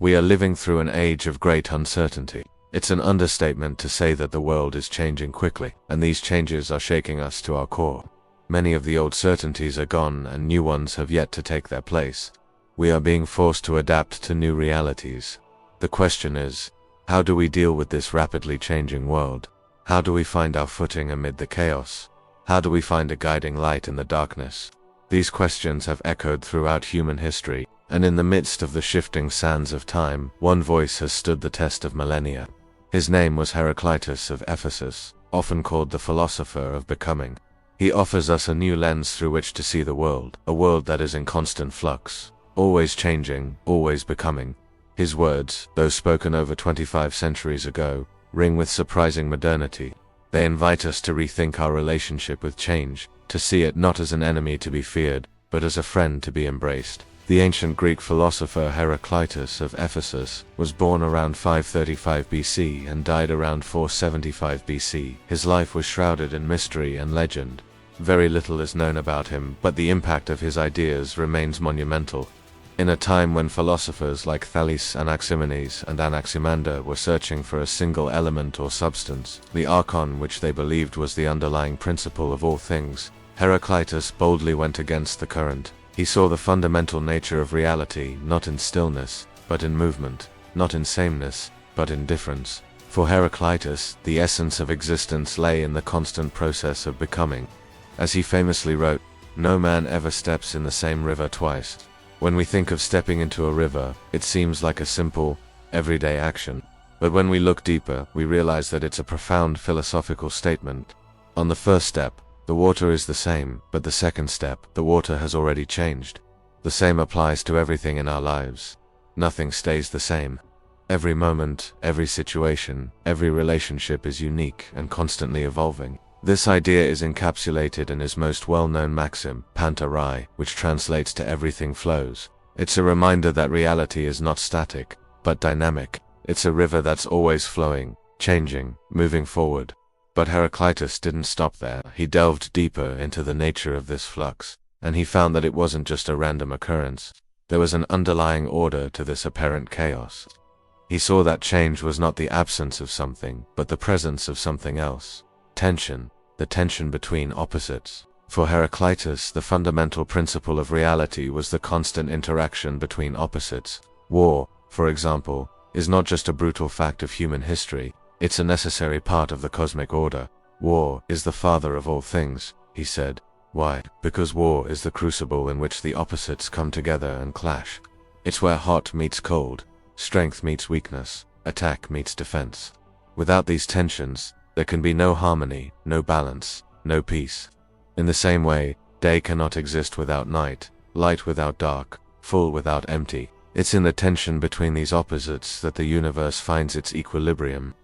We are living through an age of great uncertainty. It's an understatement to say that the world is changing quickly, and these changes are shaking us to our core. Many of the old certainties are gone and new ones have yet to take their place. We are being forced to adapt to new realities. The question is, how do we deal with this rapidly changing world? How do we find our footing amid the chaos? How do we find a guiding light in the darkness? These questions have echoed throughout human history, and in the midst of the shifting sands of time, one voice has stood the test of millennia. His name was Heraclitus of Ephesus, often called the Philosopher of Becoming. He offers us a new lens through which to see the world, a world that is in constant flux, always changing, always becoming. His words, though spoken over 25 centuries ago, ring with surprising modernity. They invite us to rethink our relationship with change, to see it not as an enemy to be feared, but as a friend to be embraced. The ancient Greek philosopher Heraclitus of Ephesus was born around 535 BC and died around 475 BC. His life was shrouded in mystery and legend. Very little is known about him, but the impact of his ideas remains monumental. In a time when philosophers like Thales, Anaximenes, and Anaximander were searching for a single element or substance, the archon which they believed was the underlying principle of all things, Heraclitus boldly went against the current. He saw the fundamental nature of reality not in stillness, but in movement, not in sameness, but in difference. For Heraclitus, the essence of existence lay in the constant process of becoming. As he famously wrote, "No man ever steps in the same river twice." When we think of stepping into a river, it seems like a simple, everyday action. But when we look deeper, we realize that it's a profound philosophical statement. On the first step, the water is the same, but the second step, the water has already changed. The same applies to everything in our lives. Nothing stays the same. Every moment, every situation, every relationship is unique and constantly evolving. This idea is encapsulated in his most well-known maxim, panta rhei, which translates to everything flows. It's a reminder that reality is not static, but dynamic. It's a river that's always flowing, changing, moving forward. But Heraclitus didn't stop there. He delved deeper into the nature of this flux, and he found that it wasn't just a random occurrence. There was an underlying order to this apparent chaos. He saw that change was not the absence of something, but the presence of something else. Tension. The tension between opposites. For Heraclitus, the fundamental principle of reality was the constant interaction between opposites. War, for example, is not just a brutal fact of human history, it's a necessary part of the cosmic order. War is the father of all things, he said. Why? Because war is the crucible in which the opposites come together and clash. It's where hot meets cold, strength meets weakness, attack meets defense. Without these tensions, there can be no harmony, no balance, no peace. In the same way, day cannot exist without night, light without dark, full without empty. It's in the tension between these opposites that the universe finds its equilibrium.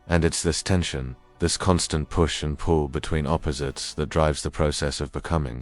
And it's this tension, this constant push and pull between opposites that drives the process of becoming.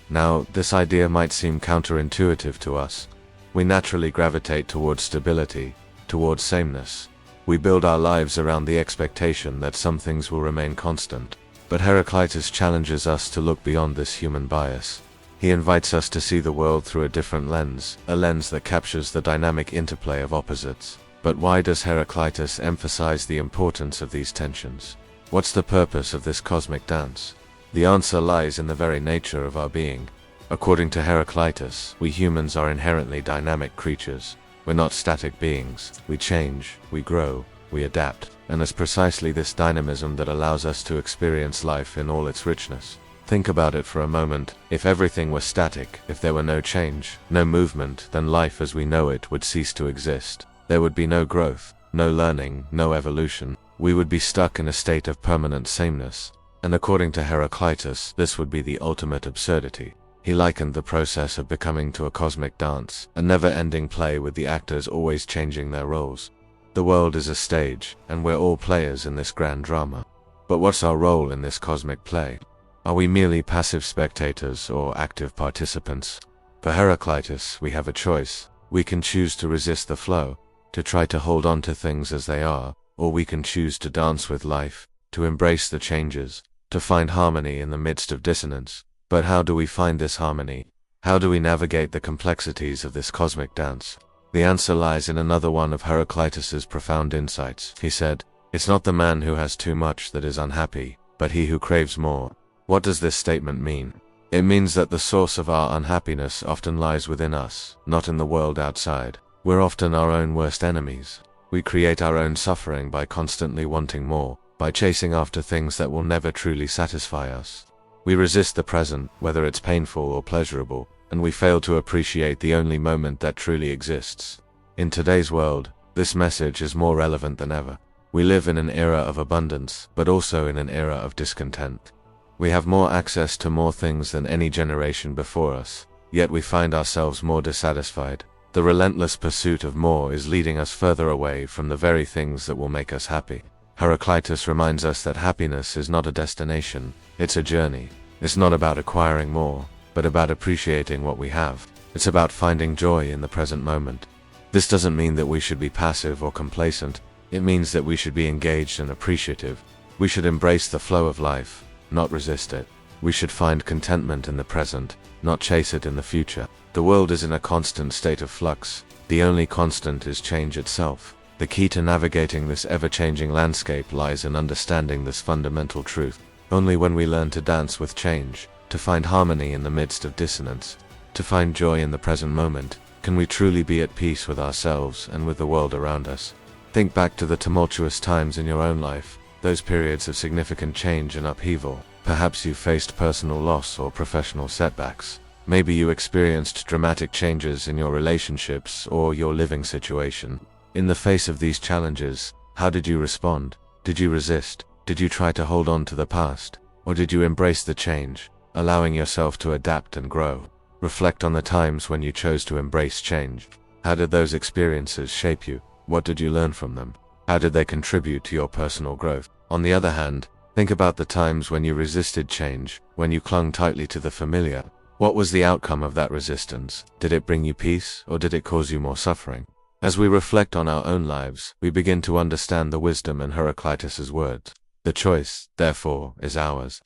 Now, this idea might seem counterintuitive to us. We naturally gravitate towards stability, towards sameness. We build our lives around the expectation that some things will remain constant. But Heraclitus challenges us to look beyond this human bias. He invites us to see the world through a different lens, a lens that captures the dynamic interplay of opposites. But why does Heraclitus emphasize the importance of these tensions? What's the purpose of this cosmic dance? The answer lies in the very nature of our being. According to Heraclitus, we humans are inherently dynamic creatures. We're not static beings. We change, we grow, we adapt, and it's precisely this dynamism that allows us to experience life in all its richness. Think about it for a moment. If everything were static, if there were no change, no movement, then life as we know it would cease to exist. There would be no growth, no learning, no evolution. We would be stuck in a state of permanent sameness. And according to Heraclitus, this would be the ultimate absurdity. He likened the process of becoming to a cosmic dance, a never-ending play with the actors always changing their roles. The world is a stage, and we're all players in this grand drama. But what's our role in this cosmic play? Are we merely passive spectators or active participants? For Heraclitus, we have a choice. We can choose to resist the flow, to try to hold on to things as they are, or we can choose to dance with life, to embrace the changes, to find harmony in the midst of dissonance. But how do we find this harmony? How do we navigate the complexities of this cosmic dance? The answer lies in another one of Heraclitus's profound insights. He said, "It's not the man who has too much that is unhappy, but he who craves more." What does this statement mean? It means that the source of our unhappiness often lies within us, not in the world outside. We're often our own worst enemies. We create our own suffering by constantly wanting more, by chasing after things that will never truly satisfy us. We resist the present, whether it's painful or pleasurable, and we fail to appreciate the only moment that truly exists. In today's world, this message is more relevant than ever. We live in an era of abundance, but also in an era of discontent. We have more access to more things than any generation before us, yet we find ourselves more dissatisfied. The relentless pursuit of more is leading us further away from the very things that will make us happy. Heraclitus reminds us that happiness is not a destination, it's a journey. It's not about acquiring more, but about appreciating what we have. It's about finding joy in the present moment. This doesn't mean that we should be passive or complacent. It means that we should be engaged and appreciative. We should embrace the flow of life, not resist it. We should find contentment in the present, not chase it in the future. The world is in a constant state of flux. The only constant is change itself. The key to navigating this ever-changing landscape lies in understanding this fundamental truth. Only when we learn to dance with change, to find harmony in the midst of dissonance, to find joy in the present moment, can we truly be at peace with ourselves and with the world around us. Think back to the tumultuous times in your own life, those periods of significant change and upheaval. Perhaps you faced personal loss or professional setbacks. Maybe you experienced dramatic changes in your relationships or your living situation. In the face of these challenges, how did you respond? Did you resist? Did you try to hold on to the past? Or did you embrace the change, allowing yourself to adapt and grow? Reflect on the times when you chose to embrace change. How did those experiences shape you? What did you learn from them? How did they contribute to your personal growth? On the other hand, think about the times when you resisted change, when you clung tightly to the familiar. What was the outcome of that resistance? Did it bring you peace, or did it cause you more suffering? As we reflect on our own lives, we begin to understand the wisdom in Heraclitus's words. The choice, therefore, is ours.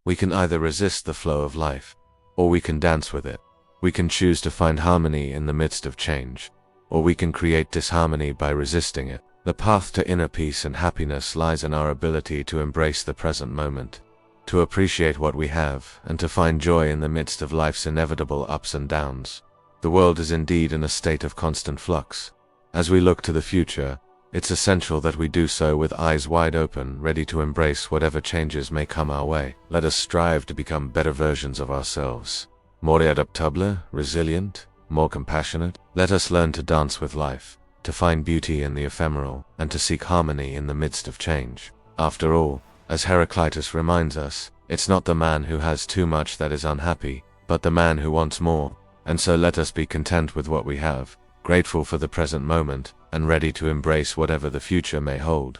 We can either resist the flow of life, or we can dance with it. We can choose to find harmony in the midst of change, or we can create disharmony by resisting it. The path to inner peace and happiness lies in our ability to embrace the present moment, to appreciate what we have, and to find joy in the midst of life's inevitable ups and downs. The world is indeed in a state of constant flux. As we look to the future, it's essential that we do so with eyes wide open, ready to embrace whatever changes may come our way. Let us strive to become better versions of ourselves. More adaptable, resilient, more compassionate. Let us learn to dance with life, to find beauty in the ephemeral, and to seek harmony in the midst of change. After all, as Heraclitus reminds us, it's not the man who has too much that is unhappy, but the man who wants more. And so let us be content with what we have, grateful for the present moment, and ready to embrace whatever the future may hold.